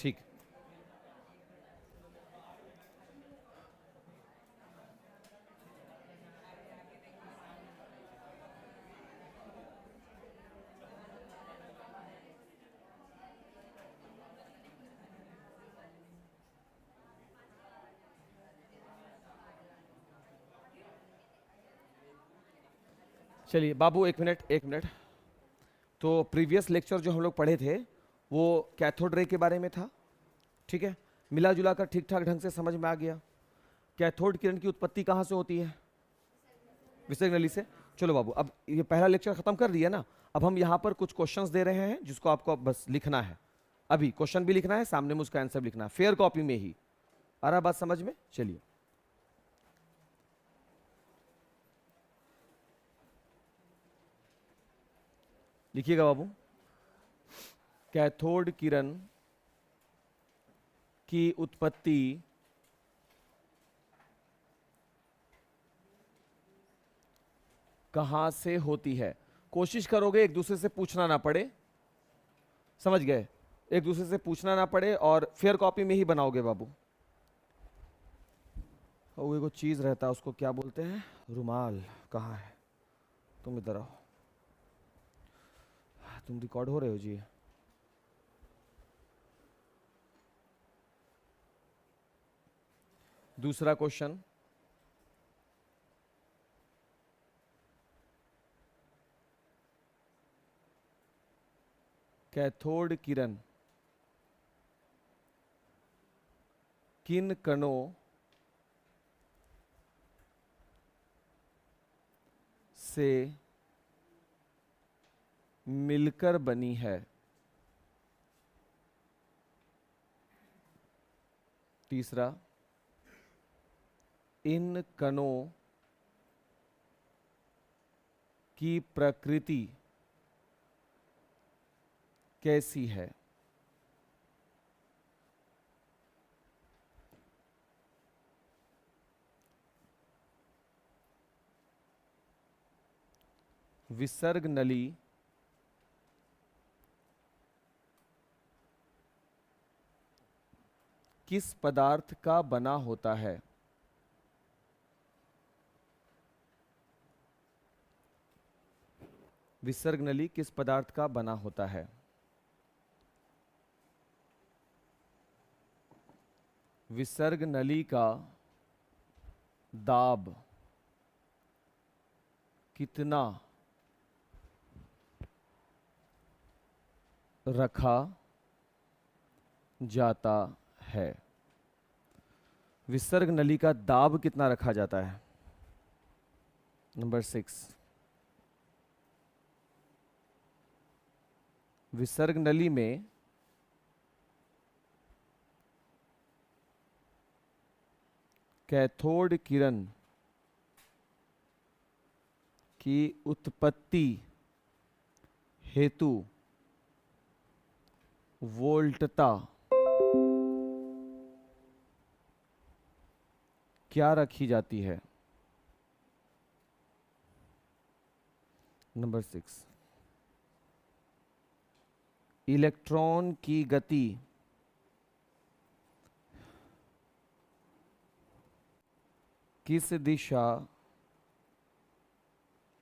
ठीक। चलिए बाबू, एक मिनट एक मिनट। तो प्रीवियस लेक्चर जो हम लोग पढ़े थे वो कैथोड रे के बारे में था, ठीक है। मिला जुला कर ठीक ठाक ढंग से समझ में आ गया। कैथोड किरण की उत्पत्ति कहाँ से होती है? विसर्ग नली से। चलो बाबू, अब ये पहला लेक्चर खत्म कर दिया ना, अब हम यहाँ पर कुछ क्वेश्चंस दे रहे हैं जिसको आपको बस लिखना है। अभी क्वेश्चन भी लिखना है, सामने में उसका आंसर भी लिखना है, फेयर कॉपी में ही। आ रहा बात समझ में? चलिए लिखिएगा बाबू। कैथोड किरण की उत्पत्ति कहां से होती है? कोशिश करोगे एक दूसरे से पूछना ना पड़े, समझ गए? एक दूसरे से पूछना ना पड़े और फेयर कॉपी में ही बनाओगे बाबू। वो एगो चीज रहता है, उसको क्या बोलते हैं? रुमाल। कहाँ है? तुम इधर आओ। तुम रिकॉर्ड हो रहे हो जी? दूसरा क्वेश्चन, कैथोड किरण किन कणों से मिलकर बनी है? तीसरा, इन कणों की प्रकृति कैसी है? विसर्ग नली किस पदार्थ का बना होता है? विसर्ग नली किस पदार्थ का बना होता है? विसर्ग नली का दाब कितना रखा जाता है? विसर्ग नली का दाब कितना रखा जाता है? नंबर 6, विसर्ग नली में कैथोड किरण की उत्पत्ति हेतु वोल्टता क्या रखी जाती है? नंबर 6, इलेक्ट्रॉन की गति किस दिशा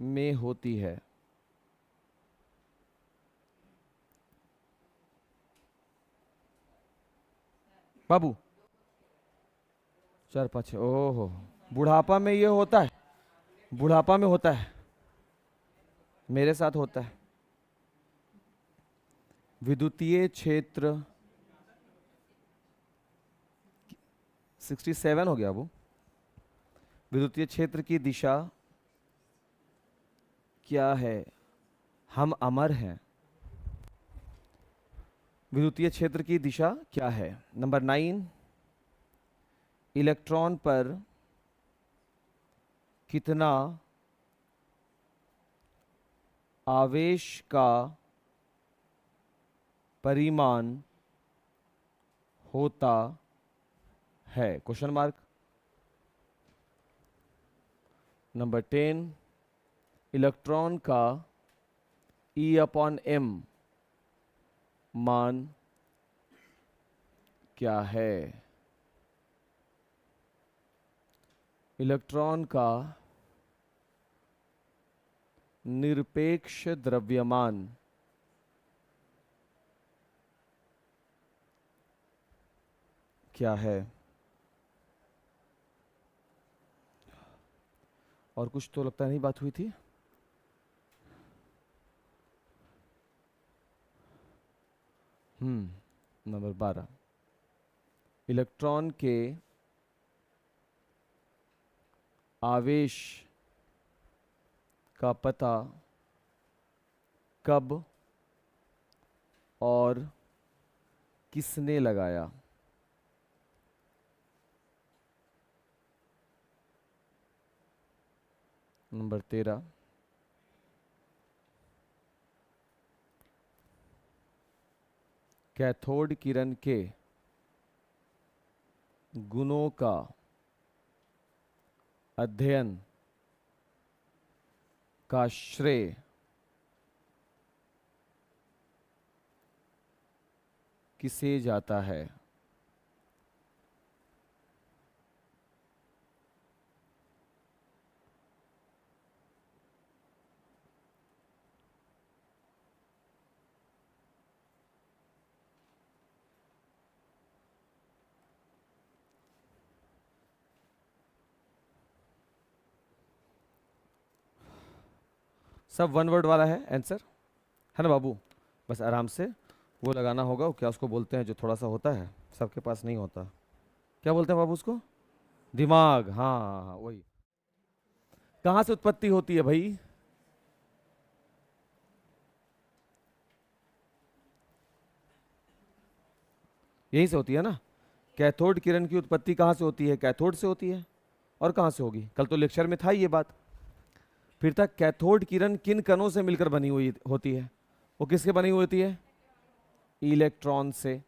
में होती है? बाबू 4 5 ओहो, बुढ़ापा में ये होता है, बुढ़ापा में होता है, मेरे साथ होता है। विद्युतीय क्षेत्र 67 हो गया वो। विद्युतीय क्षेत्र की दिशा क्या है? हम अमर हैं। विद्युतीय क्षेत्र की दिशा क्या है? नंबर 9, इलेक्ट्रॉन पर कितना आवेश का परिमाण होता है? Question mark. नंबर 10, इलेक्ट्रॉन का E/m मान क्या है? इलेक्ट्रॉन का निरपेक्ष द्रव्यमान क्या है? और कुछ तो लगता नहीं बात हुई थी। नंबर 12, इलेक्ट्रॉन के आवेश का पता कब और किसने लगाया? नंबर 13, कैथोड किरण के गुणों का अध्ययन का श्रेय किसे जाता है? सब वन वर्ड वाला है आंसर, है ना बाबू? बस आराम से वो लगाना होगा। वो क्या उसको बोलते हैं जो थोड़ा सा होता है, सबके पास नहीं होता, क्या बोलते हैं बाबू उसको? दिमाग। हाँ हाँ हाँ, वही। कहाँ से उत्पत्ति होती है भाई? यहीं से होती है ना। कैथोड किरण की उत्पत्ति कहाँ से होती है? कैथोड से होती है। और कहाँ से होगी? कल तो लेक्चर में था ये बात। फिर तक कैथोड किरण किन कणों से मिलकर बनी हुई होती है? वो किसके बनी हुई होती है? इलेक्ट्रॉन से,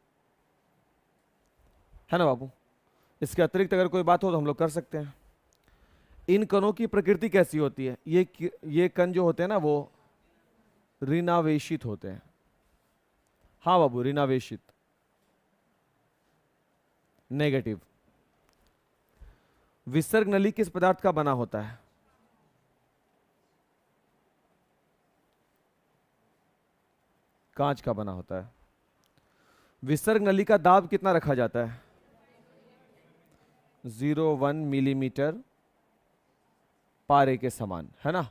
है ना बाबू? इसके अतिरिक्त अगर कोई बात हो तो हम लोग कर सकते हैं। इन कणों की प्रकृति कैसी होती है? ये कण जो होते हैं ना वो ऋणावेशित होते हैं। हाँ बाबू, ऋणावेशित, नेगेटिव। विसर्ग नली किस पदार्थ का बना होता है? कांच का बना होता है। विसर्ग नली का दाब कितना रखा जाता है? 0.1 मिलीमीटर पारे के समान, है ना।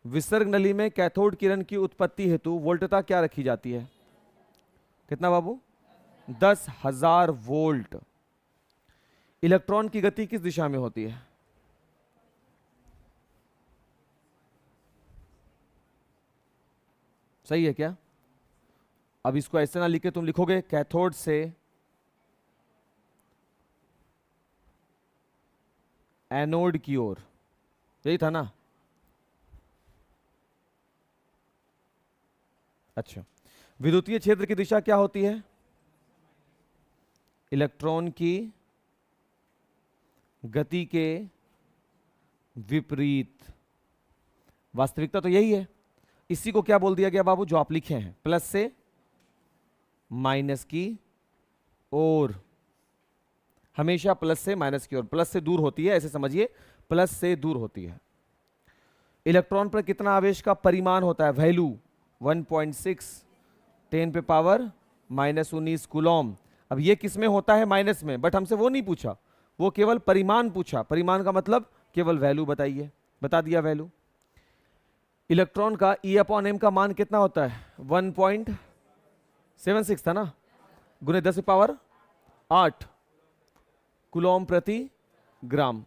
विसर्ग नली में कैथोड किरण की उत्पत्ति हेतु वोल्टता क्या रखी जाती है? कितना बाबू? 10,000 वोल्ट। इलेक्ट्रॉन की गति किस दिशा में होती है? सही है क्या? अब इसको ऐसे ना लिखे, तुम लिखोगे कैथोड से एनोड की ओर, यही था ना? अच्छा, विद्युतीय क्षेत्र की दिशा क्या होती है? इलेक्ट्रॉन की गति के विपरीत। वास्तविकता तो यही है। इसी को क्या बोल दिया गया बाबू जो आप लिखे हैं? प्लस से माइनस की ओर, हमेशा प्लस से माइनस की ओर, प्लस से दूर होती है, ऐसे समझिए, प्लस से दूर होती है। इलेक्ट्रॉन पर कितना आवेश का परिमाण होता है? वैल्यू 1.6 10 पे पावर -19 कूलॉम। अब ये किस में होता है? माइनस में, बट हमसे वो नहीं पूछा, वो केवल परिमाण पूछा। परिमाण का मतलब केवल वैल्यू बताइए, बता दिया वैल्यू। इलेक्ट्रॉन का E/m का मान कितना होता है? 1.76 था ना, गुने 10 पावर 8 कूलॉम प्रति ग्राम।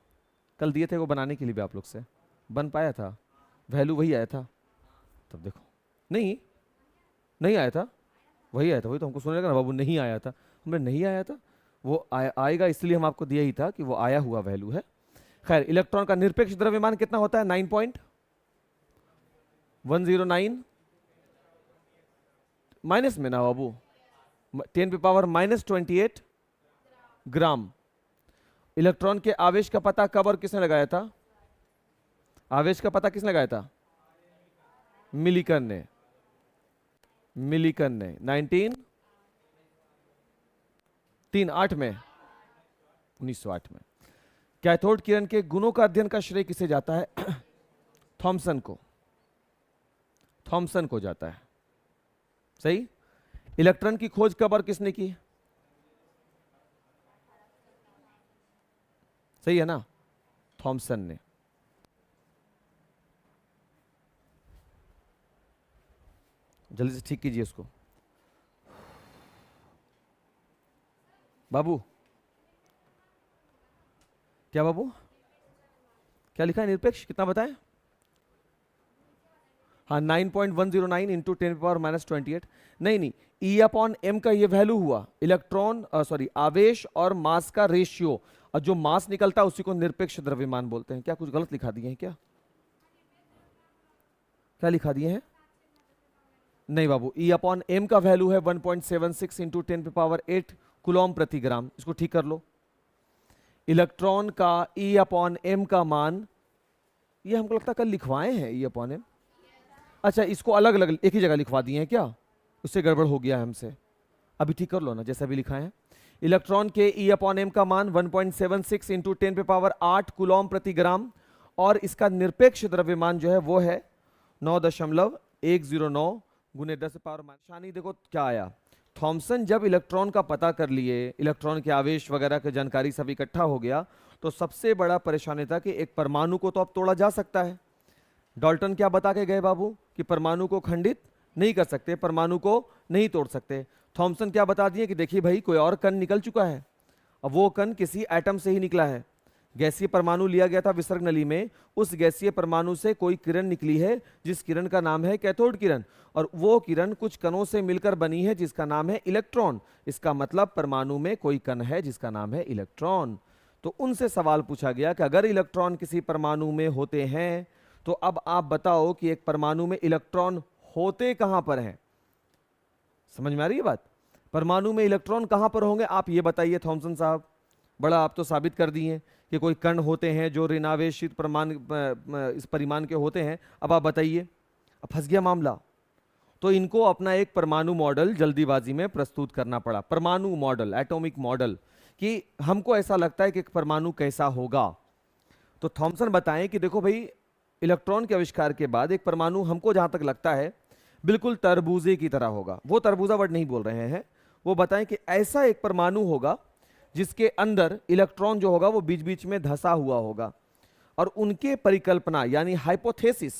कल दिए थे वो बनाने के लिए भी, आप लोग से बन पाया था? वैल्यू वही आया था तब, देखो। नहीं, नहीं आया था, वही आया था। वही तो हमको सुनने लगा ना बाबू, नहीं आया था। हमने नहीं आया था, वो आएगा इसलिए हम आपको दिया ही था कि वो आया हुआ वैल्यू है। खैर, इलेक्ट्रॉन का निरपेक्ष द्रव्यमान कितना होता है? 9.109 माइनस में ना बाबू, 10 पे पावर -28 ग्राम। इलेक्ट्रॉन के आवेश का पता कब और किसने लगाया था? आवेश का पता किसने लगाया था? मिलिकन ने। मिलिकन ने 19 8 में 1908 में। कैथोड किरण के गुणों का अध्ययन का श्रेय किसे जाता है? थॉमसन को, थॉमसन को जाता है। सही। इलेक्ट्रॉन की खोज कब और किसने की? सही है ना, थॉमसन ने। जल्दी से ठीक कीजिए इसको बाबू। क्या बाबू, क्या लिखा है? निरपेक्ष कितना बताएं? हाँ 9.109 इंटू 10⁻⁻28। नहीं, E अपॉन एम का ये वैल्यू हुआ इलेक्ट्रॉन सॉरी आवेश और मास का रेशियो, और जो मास निकलता है उसी को निरपेक्ष द्रव्यमान बोलते हैं। क्या कुछ गलत लिखा दिए हैं क्या? क्या लिखा दिए हैं? नहीं बाबू, E अपॉन एम का वैल्यू है 1.76 इंटू 10⁸ कुलॉम प्रति ग्राम। इसको ठीक कर लो। इलेक्ट्रॉन का E अपॉन एम का मान, ये हमको लगता है कल लिखवाए हैं E अपॉन एम। अच्छा, इसको अलग अलग एक ही जगह लिखवा दिए हैं क्या? उससे गड़बड़ हो गया है हमसे। अभी ठीक कर लो ना, जैसा भी लिखा है। इलेक्ट्रॉन के E अपॉन एम का मान 1.76 इंटू 10⁸ कुलॉम प्रति ग्राम, और इसका निरपेक्ष द्रव्यमान जो है वो है 9.109 गुने 10⁻⁻। शानी देखो क्या आया। थॉमसन जब इलेक्ट्रॉन का पता कर लिए, इलेक्ट्रॉन के आवेश वगैरह की जानकारी सब इकट्ठा हो गया, तो सबसे बड़ा परेशानी था कि एक परमाणु को तो अब तोड़ा जा सकता है। डाल्टन क्या बता के गए बाबू? कि परमाणु को खंडित नहीं कर सकते, परमाणु को नहीं तोड़ सकते। थॉमसन क्या बता दिए कि देखिए भाई, कोई और कण निकल चुका है। अब वो कण किसी एटम से ही निकला है। गैसीय परमाणु लिया गया था विसर्ग नली में, उस गैसीय परमाणु से कोई किरण निकली है जिस किरण का नाम है कैथोड किरण, और वो किरण कुछ कणों से मिलकर बनी है जिसका नाम है इलेक्ट्रॉन। इसका मतलब परमाणु में कोई कण है जिसका नाम है इलेक्ट्रॉन। तो उनसे सवाल पूछा गया कि अगर इलेक्ट्रॉन किसी परमाणु में होते हैं तो अब आप बताओ कि एक परमाणु में इलेक्ट्रॉन होते कहां पर हैं? समझ में आ रही है बात? परमाणु में इलेक्ट्रॉन कहां पर होंगे आप ये बताइए थॉमसन साहब। बड़ा आप तो साबित कर दिए कि कोई कण होते हैं जो ऋणावेशित इस परिमाण के होते हैं। अब आप बताइए, अब फंस गया मामला। तो इनको अपना एक परमाणु मॉडल जल्दीबाजी में प्रस्तुत करना पड़ा। परमाणु मॉडल, एटॉमिक मॉडल, कि हमको ऐसा लगता है कि एक परमाणु कैसा होगा। तो थॉमसन बताएं कि देखो भाई, इलेक्ट्रॉन के आविष्कार के बाद एक परमाणु हमको जहां तक लगता है बिल्कुल तरबूजे की तरह होगा। वो तरबूजा वर्ड नहीं बोल रहे हैं, वो बताएं कि ऐसा एक परमाणु होगा जिसके अंदर इलेक्ट्रॉन जो होगा वो बीच बीच में धंसा हुआ होगा, और उनके परिकल्पना यानी हाइपोथेसिस,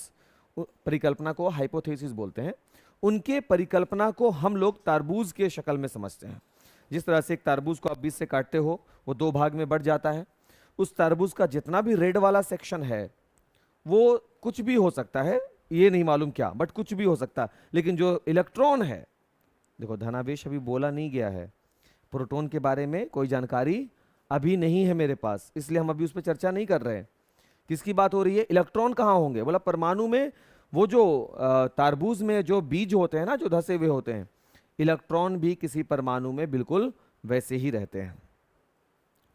परिकल्पना को हाइपोथेसिस बोलते हैं, उनके परिकल्पना को हम लोग तरबूज के शक्ल में समझते हैं। जिस तरह से एक तरबूज को आप बीच से काटते हो, वो 2 भाग में बढ़ जाता है। उस तरबूज का जितना भी रेड वाला सेक्शन है वो कुछ भी हो सकता है, ये नहीं मालूम क्या, बट कुछ भी हो सकता है। लेकिन जो इलेक्ट्रॉन है, देखो धनावेश अभी बोला नहीं गया है, प्रोटॉन के बारे में कोई जानकारी अभी नहीं है मेरे पास, इसलिए हम अभी उस पर चर्चा नहीं कर रहे हैं। किसकी बात हो रही है? इलेक्ट्रॉन कहाँ होंगे? बोला परमाणु में, वो जो तारबूज में जो बीज होते हैं ना, जो धसे हुए होते हैं, इलेक्ट्रॉन भी किसी परमाणु में बिल्कुल वैसे ही रहते हैं।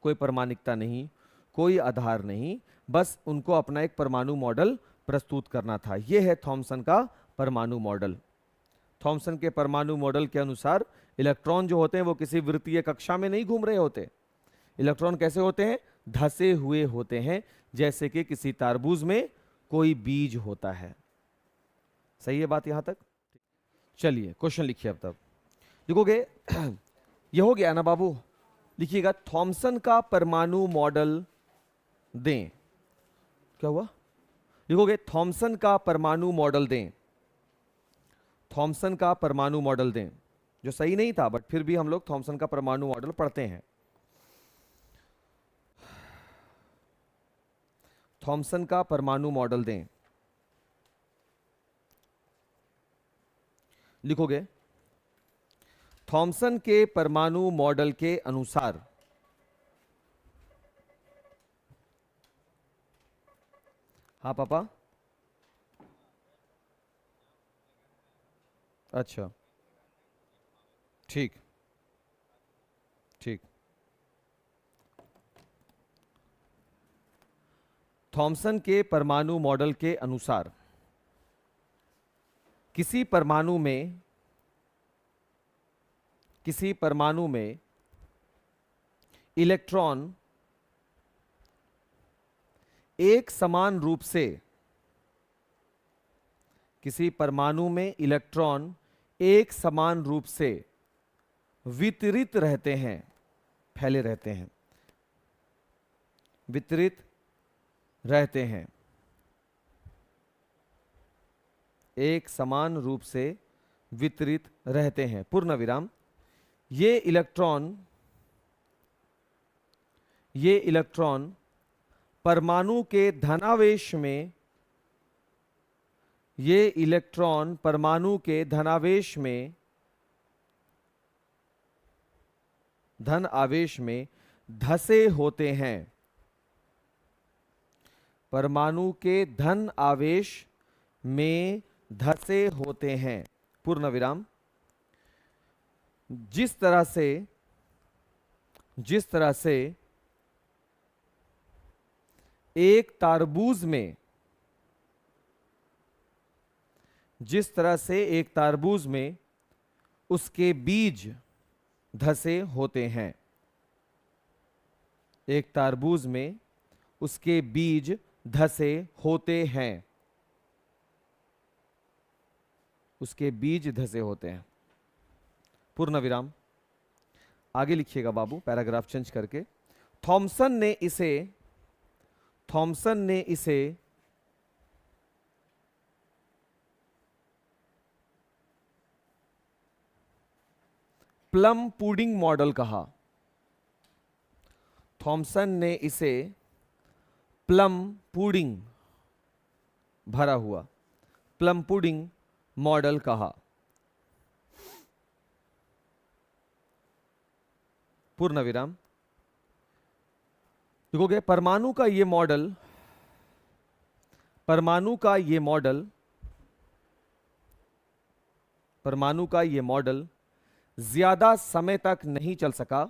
कोई परमाणिकता नहीं, कोई आधार नहीं, बस उनको अपना एक परमाणु मॉडल प्रस्तुत करना था। यह है थॉमसन का परमाणु मॉडल। थॉमसन के परमाणु मॉडल के अनुसार इलेक्ट्रॉन जो होते हैं वो किसी वृत्तीय कक्षा में नहीं घूम रहे होते। इलेक्ट्रॉन कैसे होते हैं? धसे हुए होते हैं, जैसे कि किसी तारबूज में कोई बीज होता है। सही है बात यहां तक? चलिए क्वेश्चन लिखिए। अब तब लिखोगे ये हो गया ना बाबू? लिखिएगा थॉमसन का परमाणु मॉडल दें। क्या हुआ? लिखोगे थॉमसन का परमाणु मॉडल दें। थॉमसन का परमाणु मॉडल दें, जो सही नहीं था बट फिर भी हम लोग थॉमसन का परमाणु मॉडल पढ़ते हैं। थॉमसन का परमाणु मॉडल दें। लिखोगे थॉमसन के परमाणु मॉडल के अनुसार हाँ पापा, अच्छा ठीक ठीक। थॉमसन के परमाणु मॉडल के अनुसार किसी परमाणु में इलेक्ट्रॉन एक समान रूप से, किसी परमाणु में इलेक्ट्रॉन एक समान रूप से वितरित रहते हैं, फैले रहते हैं, वितरित रहते हैं, एक समान रूप से वितरित रहते हैं, पूर्ण विराम। ये इलेक्ट्रॉन परमाणु के धनावेश में, ये इलेक्ट्रॉन परमाणु के धनावेश में, धन आवेश में धसे होते हैं, परमाणु के धन आवेश में धसे होते हैं, पूर्ण विराम। जिस तरह से एक तारबूज में, जिस तरह से एक तारबूज में उसके बीज धसे होते हैं, एक तारबूज में उसके बीज धसे होते हैं, उसके बीज धसे होते हैं, पूर्ण विराम। आगे लिखिएगा बाबू, पैराग्राफ चेंज करके। थॉमसन ने इसे प्लम पुडिंग मॉडल कहा। थॉमसन ने इसे प्लम पुडिंग, भरा हुआ, प्लम पुडिंग मॉडल कहा, पूर्ण विराम। देखोगे परमाणु का ये मॉडल ज्यादा समय तक नहीं चल सका,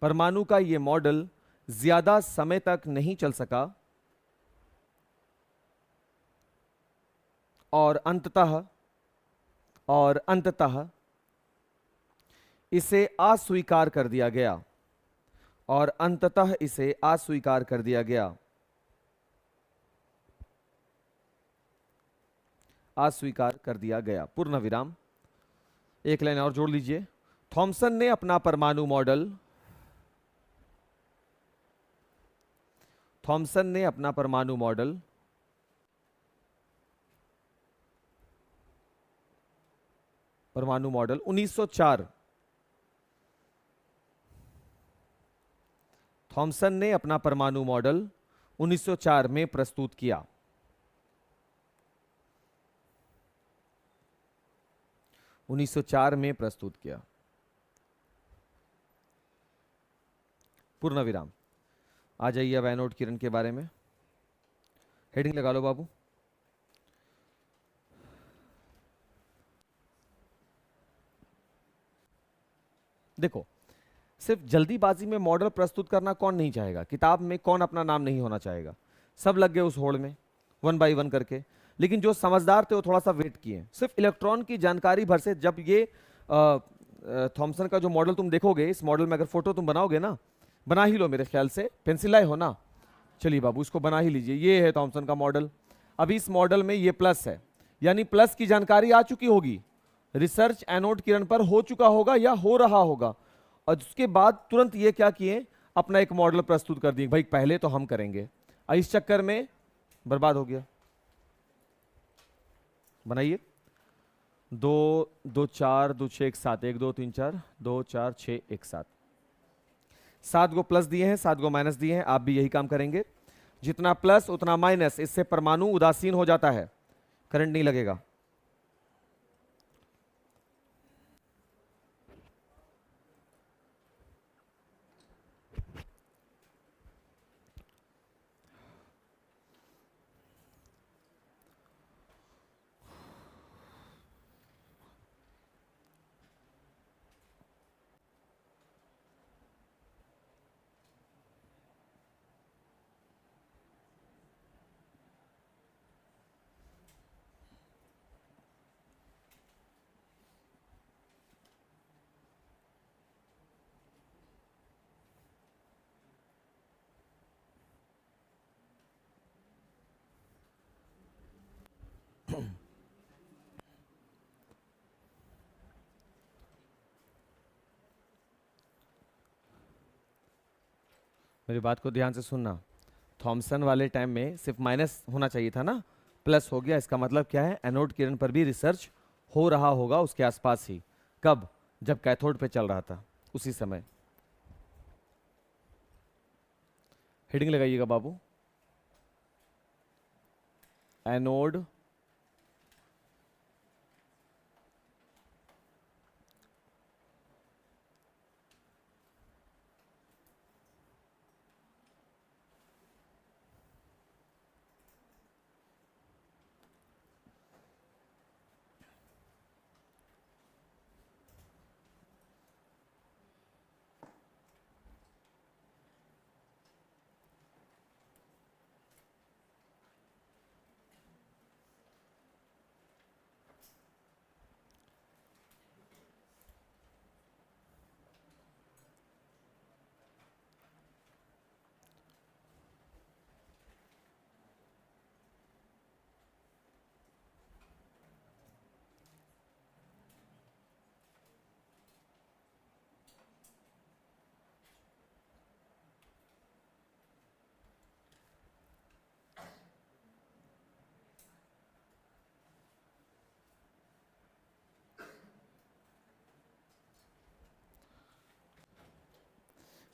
परमाणु का ये मॉडल ज्यादा समय तक नहीं चल सका और अंततः इसे अस्वीकार कर दिया गया, और अंततः इसे अस्वीकार कर दिया गया, अस्वीकार कर दिया गया, पूर्ण विराम। एक लाइन और जोड़ लीजिए। थॉमसन ने अपना परमाणु मॉडल 1904, थॉमसन ने अपना परमाणु मॉडल 1904 में प्रस्तुत किया। 1904 में प्रस्तुत किया, पूर्ण विराम। आ जाइए अब एनोड किरण के बारे में, हेडिंग लगा लो बाबू। देखो, सिर्फ जल्दीबाजी में मॉडल प्रस्तुत करना कौन नहीं चाहेगा, किताब में कौन अपना नाम नहीं होना चाहेगा, सब लग गए उस होड़ में 1 बाय 1 करके। लेकिन जो समझदार थे वो थोड़ा सा वेट किए। सिर्फ इलेक्ट्रॉन की जानकारी भर से, जब ये थॉमसन का जो मॉडल तुम देखोगे, इस मॉडल में अगर फोटो तुम बनाओगे ना, बना ही लो मेरे ख्याल से, पेंसिल लाए हो ना, चलिए बाबू इसको बना ही लीजिए। ये है थॉमसन का मॉडल। अभी इस मॉडल में ये प्लस है, यानी प्लस की जानकारी आ चुकी होगी, रिसर्च एनोड किरण पर हो चुका होगा या हो रहा होगा, और उसके बाद तुरंत ये क्या किए, अपना एक मॉडल प्रस्तुत कर दिए, भाई पहले तो हम करेंगे। इस चक्कर में बर्बाद हो गया। बनाइए, 2 2 4 2 6 1 7, 1 2 3 4 2 4 6 1 7, 7 को प्लस दिए हैं, 7 को माइनस दिए हैं। आप भी यही काम करेंगे, जितना प्लस उतना माइनस, इससे परमाणु उदासीन हो जाता है, करंट नहीं लगेगा। मेरी बात को ध्यान से सुनना। थॉमसन वाले टाइम में सिर्फ माइनस होना चाहिए था ना, प्लस हो गया। इसका मतलब क्या है, एनोड किरण पर भी रिसर्च हो रहा होगा उसके आसपास ही। कब? जब कैथोड पे चल रहा था उसी समय। हेडिंग लगाइएगा बाबू, एनोड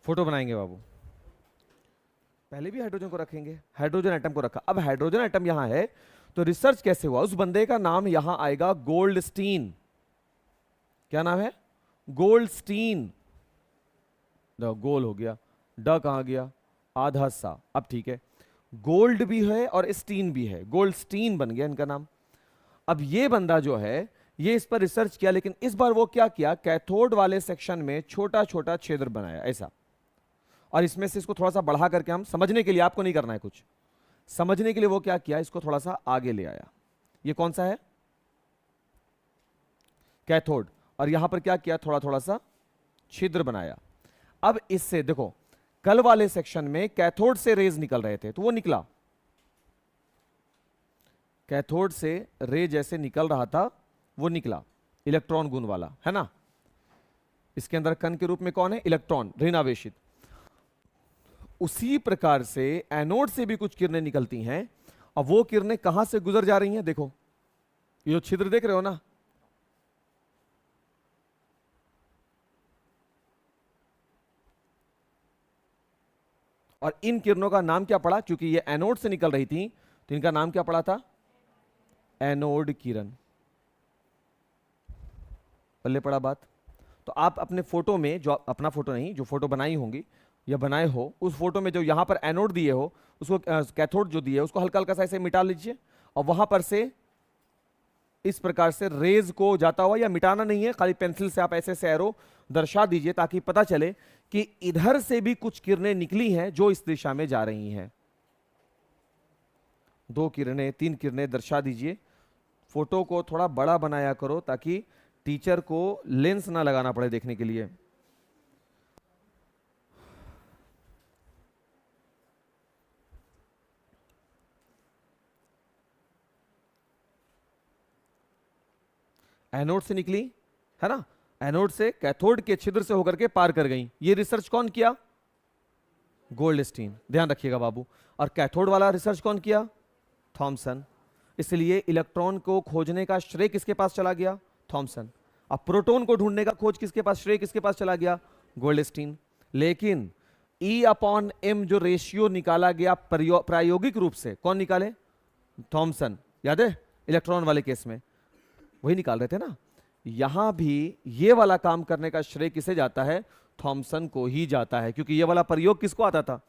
फोटो बनाएंगे बाबू। पहले भी हाइड्रोजन को रखेंगे, हाइड्रोजन एटम को रखा, अब हाइड्रोजन एटम यहां है तो रिसर्च कैसे हुआ? उस बंदे का नाम यहां आएगा गोल्डस्टीन। क्या नाम है? गोल्डस्टीन। गोल हो गया, ड कहां गया? आधा सा। अब ठीक है, गोल्ड भी है और स्टीन भी है, गोल्डस्टीन बन गया इनका नाम। अब ये बंदा जो है ये इस पर रिसर्च किया, लेकिन इस बार वो क्या किया, कैथोड वाले सेक्शन में छोटा छोटा छिद्र बनाया ऐसा, और इसमें से इसको थोड़ा सा बढ़ा करके, हम समझने के लिए, आपको नहीं करना है कुछ, समझने के लिए वो क्या किया, इसको थोड़ा सा आगे ले आया। ये कौन सा है? कैथोड। और यहां पर क्या किया, थोड़ा थोड़ा सा छिद्र बनाया। अब इससे देखो, कल वाले सेक्शन में कैथोड से रेज निकल रहे थे तो वो निकला, कैथोड से रे जैसे निकल रहा था वो निकला, इलेक्ट्रॉन गुण वाला है ना। इसके अंदर कण के रूप में कौन है? इलेक्ट्रॉन, ऋणावेशित। उसी प्रकार से एनोड से भी कुछ किरणें निकलती हैं, और वो किरणें कहां से गुजर जा रही हैं? देखो, ये जो छिद्र देख रहे हो ना, और इन किरणों का नाम क्या पड़ा? क्योंकि ये एनोड से निकल रही थी तो इनका नाम क्या पड़ा था? एनोड किरण। पल्ले पड़ा बात? तो आप अपने फोटो में, जो अपना फोटो नहीं, जो फोटो बनाई होंगी या बनाए हो, उस फोटो में जो यहां पर एनोड दिए हो, उसको कैथोड जो दिए उसको हल्का हल्का सा ऐसे मिटा लीजिए, और वहां पर से इस प्रकार से रेज को जाता हुआ, या मिटाना नहीं है, खाली पेंसिल से आप ऐसे ऐसे एरो दर्शा दीजिए ताकि पता चले कि इधर से भी कुछ किरणें निकली हैं जो इस दिशा में जा रही हैं। 2 किरणें, 3 किरणें दर्शा दीजिए। फोटो को थोड़ा बड़ा बनाया करो ताकि टीचर को लेंस ना लगाना पड़े देखने के लिए। एनोड से निकली है ना, एनोड से कैथोड के छिद्र से होकर के पार कर गई। ये रिसर्च कौन किया? गोल्डस्टीन। ध्यान रखिएगा बाबू। और कैथोड वाला रिसर्च कौन किया? थॉमसन। इसलिए इलेक्ट्रॉन को खोजने का श्रेय किसके पास चला गया? थॉमसन। अब प्रोटॉन को ढूंढने का खोज किसके पास, श्रेय किसके पास चला गया? गोल्डस्टीन। लेकिन E/m जो रेशियो निकाला गया प्रायोगिक रूप से, कौन निकाले? थॉमसन। याद है इलेक्ट्रॉन वाले केस में वही निकाल रहे थे ना। यहां भी ये वाला काम करने का श्रेय किसे जाता है? थॉमसन को ही जाता है, क्योंकि ये वाला प्रयोग किसको आता था?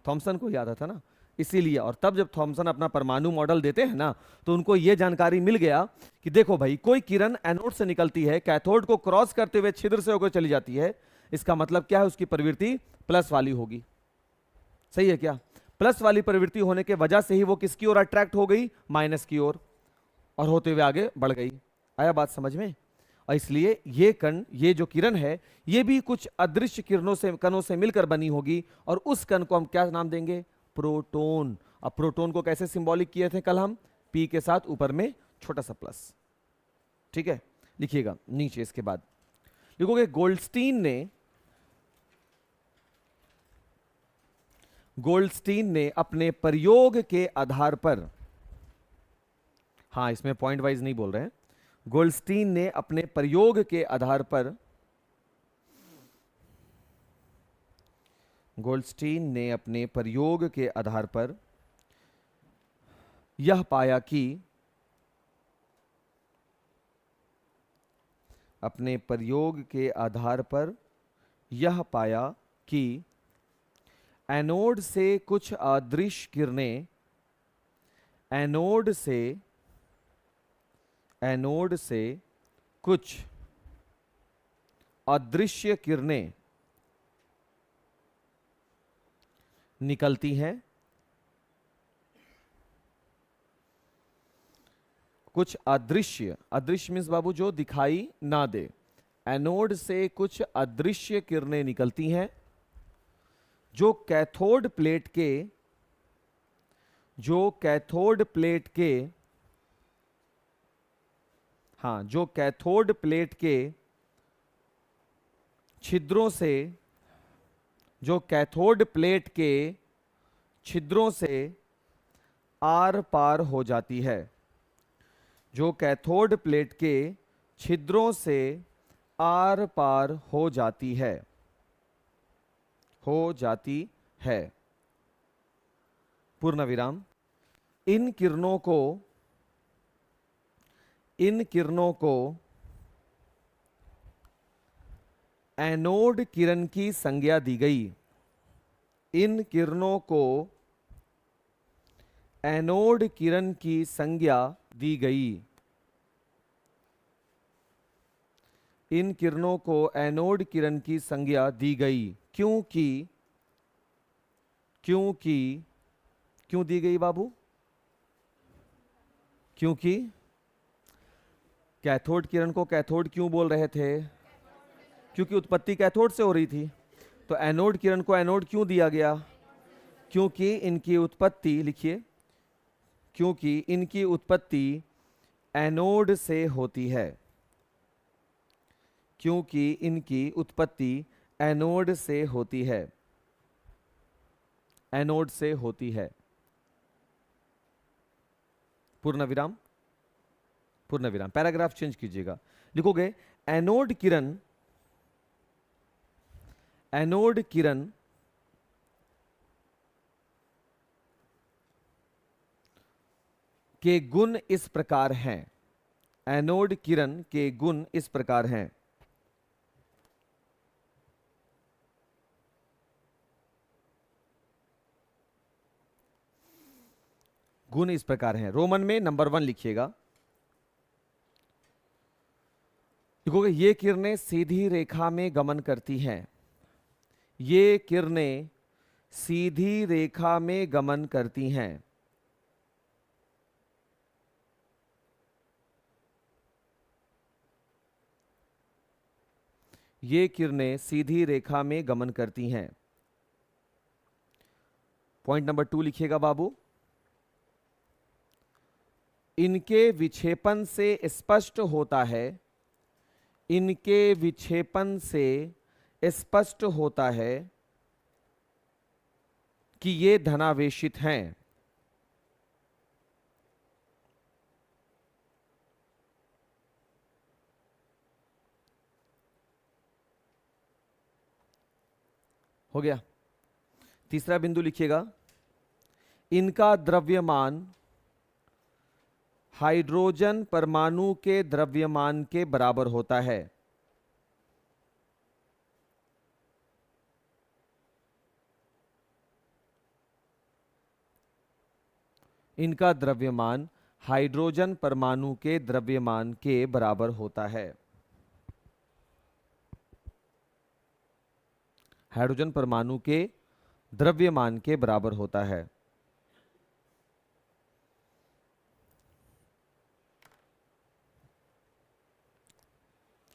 थॉमसन को ही आता था ना। इसीलिए, और तब जब थॉमसन अपना परमाणु मॉडल देते हैं ना, तो उनको यह जानकारी मिल गया कि देखो भाई, कोई किरण एनोड से निकलती है, कैथोड को क्रॉस करते हुए छिद्र से होकर चली जाती है, इसका मतलब क्या है? उसकी प्रवृत्ति प्लस वाली होगी। सही है क्या? प्लस वाली प्रवृत्ति होने के वजह से ही वो किसकी ओर अट्रैक्ट हो गई? माइनस की ओर, और होते हुए आगे बढ़ गई। आया बात समझ में? और इसलिए ये कण, ये जो किरण है, ये भी कुछ अदृश्य किरणों से, कणों से मिलकर बनी होगी, और उस कण को हम क्या नाम देंगे? प्रोटॉन। अब प्रोटॉन को कैसे सिंबॉलिक किए थे कल हम? पी के साथ ऊपर में छोटा सा प्लस। ठीक है, लिखिएगा नीचे। इसके बाद लिखोगे गोल्डस्टीन ने गोल्डस्टीन ने अपने प्रयोग के आधार पर, हाँ इसमें पॉइंट वाइज नहीं बोल रहे हैं, गोल्डस्टीन ने अपने प्रयोग के आधार पर, गोल्डस्टीन ने अपने प्रयोग के आधार पर यह पाया कि, अपने प्रयोग के आधार पर यह पाया कि एनोड से कुछ अदृश्य किरणें, एनोड से कुछ अदृश्य किरणें निकलती हैं, कुछ अदृश्य, अदृश्य मीन्स बाबू जो दिखाई ना दे, एनोड से कुछ अदृश्य किरणें निकलती हैं जो कैथोड प्लेट के, जो कैथोड प्लेट के, हाँ जो कैथोड प्लेट के छिद्रों से, जो कैथोड प्लेट के छिद्रों से आर पार हो जाती है, जो कैथोड प्लेट के छिद्रों से आर पार हो जाती है, हो जाती है, पूर्ण विराम। इन किरणों को, इन किरणों को एनोड किरण की संज्ञा दी गई, इन किरणों को एनोड किरण की संज्ञा दी गई, इन किरणों को एनोड किरण की संज्ञा दी गई, क्योंकि, क्योंकि, क्यों दी गई बाबू? क्योंकि कैथोड किरण को कैथोड क्यों बोल रहे थे? क्योंकि उत्पत्ति कैथोड से हो रही थी। तो एनोड किरण को एनोड क्यों दिया गया? क्योंकि इनकी उत्पत्ति, लिखिए, क्योंकि इनकी उत्पत्ति एनोड से होती है, क्योंकि इनकी उत्पत्ति एनोड से होती है, एनोड से होती है, पूर्ण विराम, पूर्ण विराम। पैराग्राफ चेंज कीजिएगा, लिखोगे एनोड किरण, एनोड किरण के गुण इस प्रकार हैं, एनोड किरण के गुण इस प्रकार हैं। गुण इस प्रकार हैं, रोमन में नंबर 1 लिखिएगा, लिखोगे ये किरणें सीधी रेखा में गमन करती हैं, ये किरणें सीधी रेखा में गमन करती हैं, ये किरणें सीधी रेखा में गमन करती हैं। पॉइंट नंबर 2 लिखिएगा बाबू, इनके विक्षेपण से स्पष्ट होता है, इनके विक्षेपण से स्पष्ट होता है कि ये धनावेशित हैं, हो गया। तीसरा बिंदु लिखिएगा, इनका द्रव्यमान हाइड्रोजन परमाणु के द्रव्यमान के बराबर होता है, इनका द्रव्यमान हाइड्रोजन परमाणु के द्रव्यमान के बराबर होता है, हाइड्रोजन परमाणु के द्रव्यमान के बराबर होता है।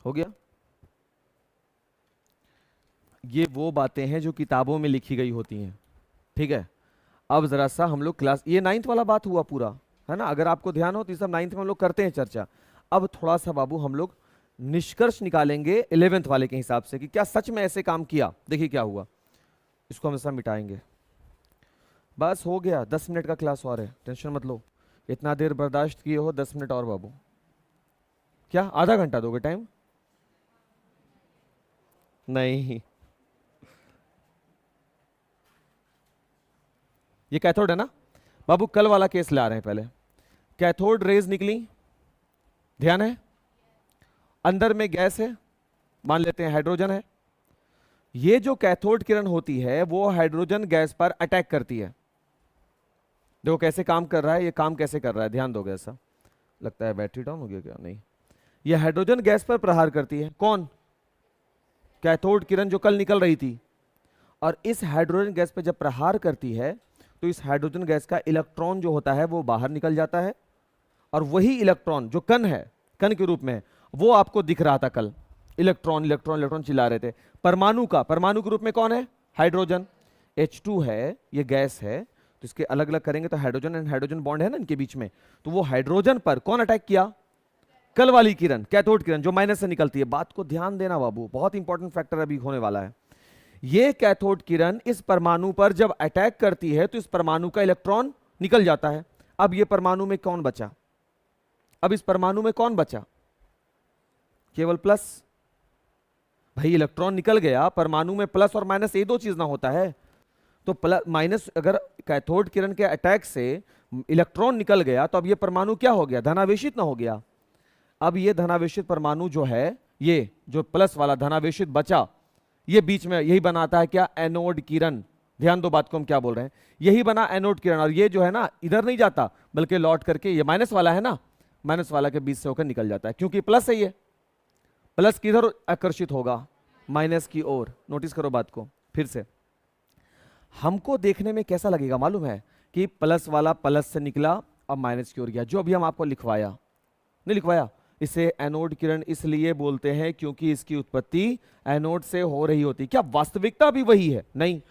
हो गया। ये वो बातें हैं जो किताबों में लिखी गई होती हैं, ठीक है। अब जरा सा हम लोग क्लास, ये 9th वाला बात हुआ पूरा, है ना। अगर आपको ध्यान हो तो ये सब 9th में हम लोग करते हैं चर्चा। अब थोड़ा सा बाबू हम लोग निष्कर्ष निकालेंगे 11th वाले के हिसाब से कि क्या सच में ऐसे काम किया। देखिए क्या हुआ, इसको हम ऐसा मिटाएंगे, बस हो गया, 10 मिनट का क्लास और है, टेंशन मत लो। इतना देर बर्दाश्त किए हो, 10 मिनट और बाबू। क्या आधा घंटा दोगे टाइम? नहीं, ये कैथोड है ना बाबू। कल वाला केस ला रहे हैं पहले। कैथोड रेज निकली, ध्यान है, अंदर में गैस है, मान लेते हैं हाइड्रोजन है। ये जो कैथोड किरण होती है वो हाइड्रोजन गैस पर अटैक करती है। देखो कैसे काम कर रहा है, ये काम कैसे कर रहा है, ध्यान दोगे। ऐसा लगता है बैटरी डाउन हो गया क्या? नहीं, ये हाइड्रोजन गैस पर प्रहार करती है। कौन? कैथोड किरण जो कल निकल रही थी। और इस हाइड्रोजन गैस पर जब प्रहार करती है तो इस हाइड्रोजन गैस का इलेक्ट्रॉन जो होता है वो बाहर निकल जाता है, और वही इलेक्ट्रॉन जो कण है, कण के रूप में है, वो आपको दिख रहा था कल। इलेक्ट्रॉन इलेक्ट्रॉन इलेक्ट्रॉन चिल्ला रहे थे। परमाणु का, परमाणु के रूप में कौन है? हाइड्रोजन। H2 है, ये गैस है, तो इसके अलग अलग करेंगे तो हाइड्रोजन एंड हाइड्रोजन बॉन्ड है ना इनके बीच में, तो वो हाइड्रोजन पर कौन अटैक किया? कल वाली किरण, कैथोड किरण जो माइनस से निकलती है। बात को ध्यान देना बाबू, बहुत इंपॉर्टेंट फैक्टर अभी होने वाला है। ये कैथोड किरण इस परमाणु पर जब अटैक करती है तो इस परमाणु का इलेक्ट्रॉन निकल जाता है। अब ये परमाणु में कौन बचा? अब इस परमाणु में कौन बचा? केवल प्लस। भाई इलेक्ट्रॉन निकल गया, परमाणु में प्लस और माइनस ये दो चीज ना होता है। तो प्लस माइनस, अगर कैथोड किरण के अटैक से इलेक्ट्रॉन निकल गया तो अब ये परमाणु क्या हो गया? धनावेशित ना हो गया। अब ये धनावेशित परमाणु जो है, ये जो प्लस वाला धनावेशित बचा, ये बीच में यही बनाता है क्या? एनोड किरण। ध्यान दो बात को हम क्या बोल रहे हैं, यही बना एनोड किरण। और ये जो है ना इधर नहीं जाता, बल्कि लौट करके ये माइनस वाला है ना, माइनस वाला के बीच से होकर निकल जाता है, क्योंकि प्लस है। ये प्लस किधर आकर्षित होगा? माइनस की ओर। नोटिस करो बात को फिर से। हमको देखने में कैसा लगेगा मालूम है? कि प्लस वाला प्लस से निकला और माइनस की ओर गया, जो अभी हम आपको लिखवाया, नहीं लिखवाया? इसे एनोड किरण इसलिए बोलते हैं क्योंकि इसकी उत्पत्ति एनोड से हो रही होती। क्या वास्तविकता भी वही है? नहीं,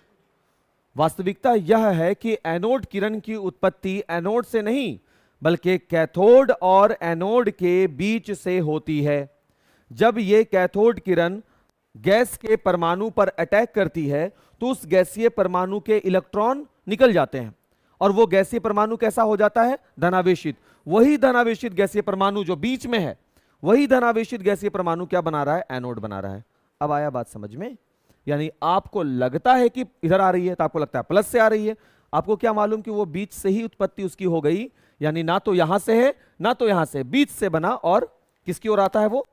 वास्तविकता यह है कि एनोड किरण की उत्पत्ति एनोड से नहीं बल्कि कैथोड और एनोड के बीच से होती है। जब ये कैथोड किरण गैस के परमाणु पर अटैक करती है तो उस गैसीय परमाणु के इलेक्ट्रॉन निकल जाते हैं, और वो गैसीय परमाणु कैसा हो जाता है? धनावेशित। वही धनावेशित गैसीय परमाणु जो बीच में है, वही धनावेशित गैसीय परमाणु क्या बना रहा है? एनोड बना रहा है। अब आया बात समझ में? यानी आपको लगता है कि इधर आ रही है तो आपको लगता है प्लस से आ रही है, आपको क्या मालूम कि वो बीच से ही उत्पत्ति उसकी हो गई। यानी ना तो यहां से है ना तो यहां से, बीच से बना, और किसकी ओर आता है? वो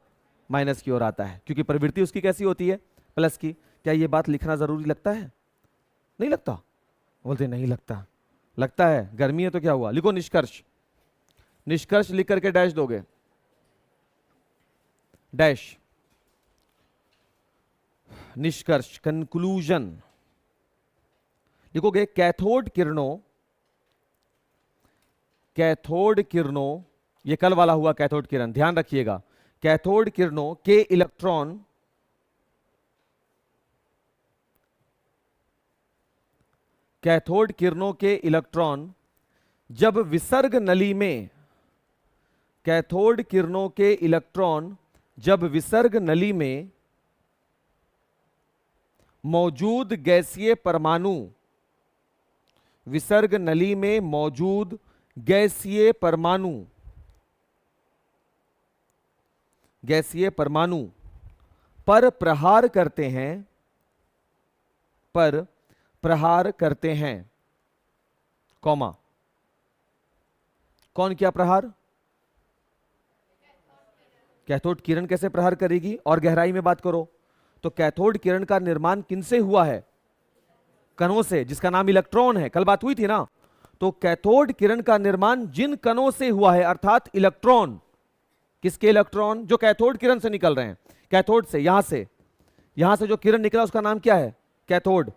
माइनस की ओर आता है, क्योंकि प्रवृत्ति उसकी कैसी होती है? प्लस की। क्या ये बात लिखना जरूरी लगता है? नहीं लगता? बोलते नहीं लगता। लगता है, गर्मी है तो क्या हुआ? लिखो निष्कर्ष। निष्कर्ष लिख करके डैश दोगे, डैश। निष्कर्ष, कंक्लूजन लिखोगे। कैथोड किरणों, कैथोड किरणों, ये कल वाला हुआ कैथोड किरण, ध्यान रखिएगा। कैथोड किरणों के इलेक्ट्रॉन कैथोड किरणों के इलेक्ट्रॉन जब विसर्ग नली में, कैथोड किरणों के इलेक्ट्रॉन जब विसर्ग नली में मौजूद गैसीय परमाणु, विसर्ग नली में मौजूद गैसीय परमाणु, गैसीय परमाणु पर प्रहार करते हैं, पर प्रहार करते हैं, कॉमा, कौन किया प्रहार? कैथोड किरण कैसे प्रहार करेगी? और गहराई में बात करो तो कैथोड किरण का निर्माण किनसे हुआ है? कणों से, जिसका नाम इलेक्ट्रॉन है। कल बात हुई थी ना? तो कैथोड किरण का निर्माण जिन कणों से हुआ है, अर्थात इलेक्ट्रॉन। किसके इलेक्ट्रॉन? जो कैथोड किरण से निकल रहे हैं, कैथोड से, यहां से जो किरण निकला उसका नाम क्या है? कैथोड।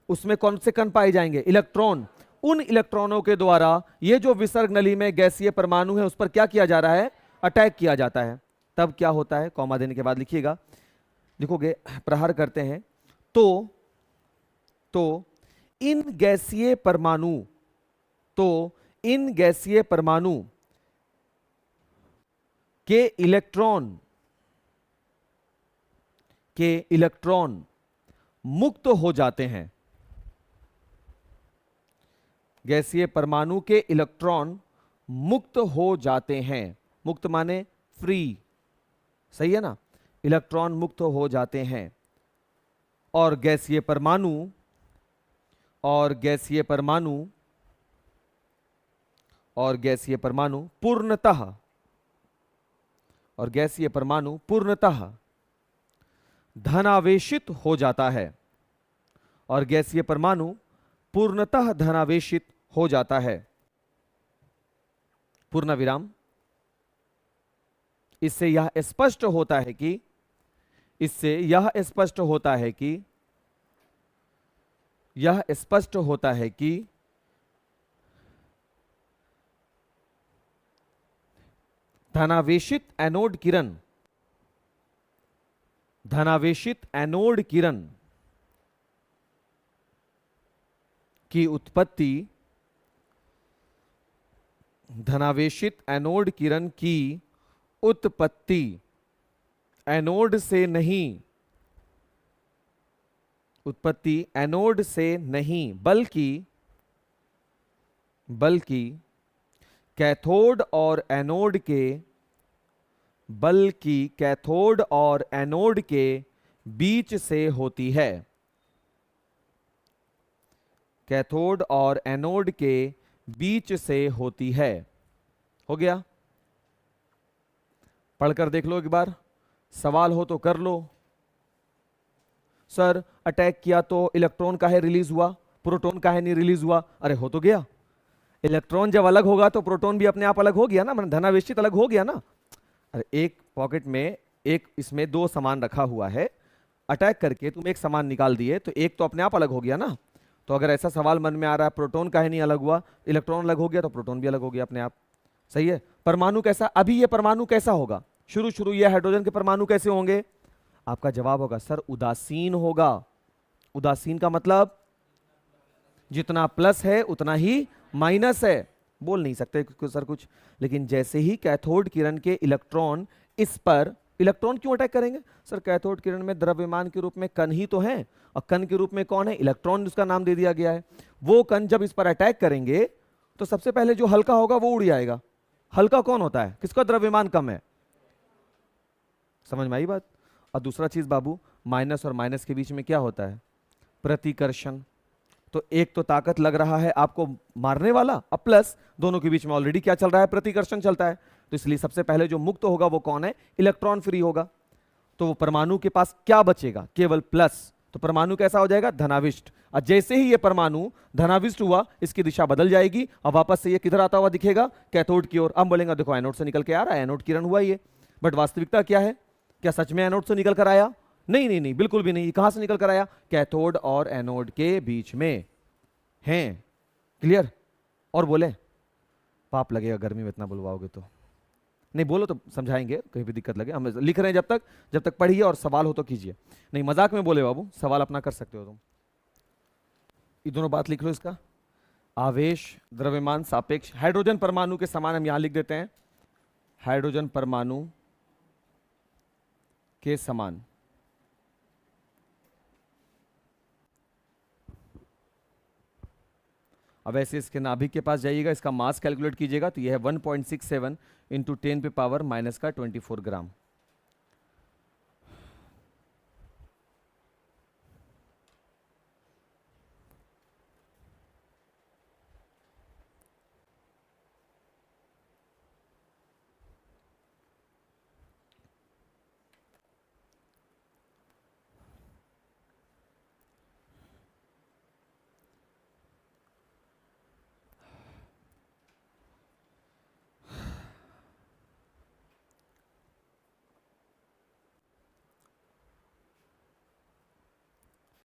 उसमें कौन से कण पाए जाएंगे? इलेक्ट्रॉन। उन इलेक्ट्रॉनों के द्वारा ये जो विसर्ग नली में गैसीय परमाणु है उस पर क्या किया जा रहा है? अटैक किया जाता है। तब क्या होता है? कॉमा देने के बाद लिखिएगा, लिखोगे प्रहार करते हैं तो इन गैसीय परमाणु, तो इन गैसीय परमाणु के इलेक्ट्रॉन मुक्त हो जाते हैं, गैसीय परमाणु के इलेक्ट्रॉन मुक्त हो जाते हैं। मुक्त माने फ्री, सही है ना, इलेक्ट्रॉन मुक्त हो जाते हैं। और गैसीय परमाणु और गैसीय परमाणु और गैसीय परमाणु पूर्णतः और गैसीय परमाणु पूर्णतः धनावेशित हो जाता है। और गैसीय परमाणु पूर्णतः धनावेशित हो जाता है। पूर्ण विराम। इससे यह स्पष्ट होता है कि धनावेशित एनोड किरण की उत्पत्ति एनोड से नहीं बल्कि कैथोड और एनोड के बीच से होती है। कैथोड और एनोड के बीच से होती है। हो गया? पढ़कर देख लो एक बार, सवाल हो तो कर लो। सर अटैक किया तो इलेक्ट्रॉन काहे रिलीज हुआ, प्रोटॉन काहे नहीं रिलीज हुआ? अरे हो तो गया, इलेक्ट्रॉन जब अलग होगा तो प्रोटॉन भी अपने आप अलग हो गया ना, मतलब धनावेशित अलग हो गया ना। अरे एक पॉकेट में एक इसमें दो सामान रखा हुआ है, अटैक करके तुम एक सामान निकाल दिए तो एक तो अपने आप अलग हो गया ना। तो अगर ऐसा सवाल मन में आ रहा है प्रोटॉन काहे नहीं अलग हुआ, इलेक्ट्रॉन अलग हो गया तो प्रोटॉन भी अलग हो गया अपने आप, सही है। परमाणु कैसा, अभी ये परमाणु कैसा होगा, शुरू ये हाइड्रोजन के परमाणु कैसे होंगे? आपका जवाब होगा सर उदासीन होगा। उदासीन का मतलब जितना प्लस है उतना ही माइनस है। बोल नहीं सकते सर कुछ, लेकिन जैसे ही कैथोड किरण के इलेक्ट्रॉन इस पर, इलेक्ट्रॉन क्यों अटैक करेंगे सर? कैथोड किरण में द्रव्यमान के रूप में कण ही तो है, और कण के रूप में कौन है? इलेक्ट्रॉन, उसका नाम दे दिया गया है। वो कण जब इस पर अटैक करेंगे तो सबसे पहले जो हल्का होगा वो उड़ जाएगा। हल्का कौन होता है, किसका द्रव्यमान कम है? समझ में आई बात? और दूसरा चीज बाबू, माइनस और माइनस के बीच में क्या होता है? प्रतिकर्षण। तो एक तो ताकत लग रहा है आपको मारने वाला, अब प्लस दोनों के बीच में ऑलरेडी क्या चल रहा है? प्रतिकर्षण चलता है। तो इसलिए सबसे पहले जो मुक्त होगा वो कौन है? इलेक्ट्रॉन फ्री होगा। तो वो परमाणु के पास क्या बचेगा? केवल प्लस। तो परमाणु कैसा हो जाएगा? धनाविष्ट। और जैसे ही ये परमाणु धनाविष्ट हुआ, इसकी दिशा बदल जाएगी और वापस से ये किधर आता हुआ दिखेगा? कैथोड की ओर। अब बोलेंगे देखो एनोड से निकल के आ रहा है, एनोड किरण हुआ ये। बट वास्तविकता क्या है? क्या सच में एनोड से निकल कर आया? नहीं नहीं नहीं, बिल्कुल भी नहीं। कहां से निकल कर आया? कैथोड और एनोड के बीच में हैं। क्लियर? और बोले पाप लगेगा गर्मी में इतना बुलवाओगे तो। नहीं बोलो तो समझाएंगे, कहीं भी दिक्कत लगे। हम लिख रहे हैं जब तक पढ़िए और सवाल हो तो कीजिए। नहीं मजाक में बोले बाबू, सवाल अपना कर सकते हो तुम। ये दोनों बात लिख लो इसका। आवेश, द्रव्यमान, सापेक्ष। हाइड्रोजन परमाणु के समान हम यहां लिख देते हैं, हाइड्रोजन परमाणु के समान। अब ऐसे इसके नाभिक के पास जाइएगा, इसका मास कैलकुलेट कीजिएगा तो यह है 1.67 × 10⁻⁻⁴ ग्राम।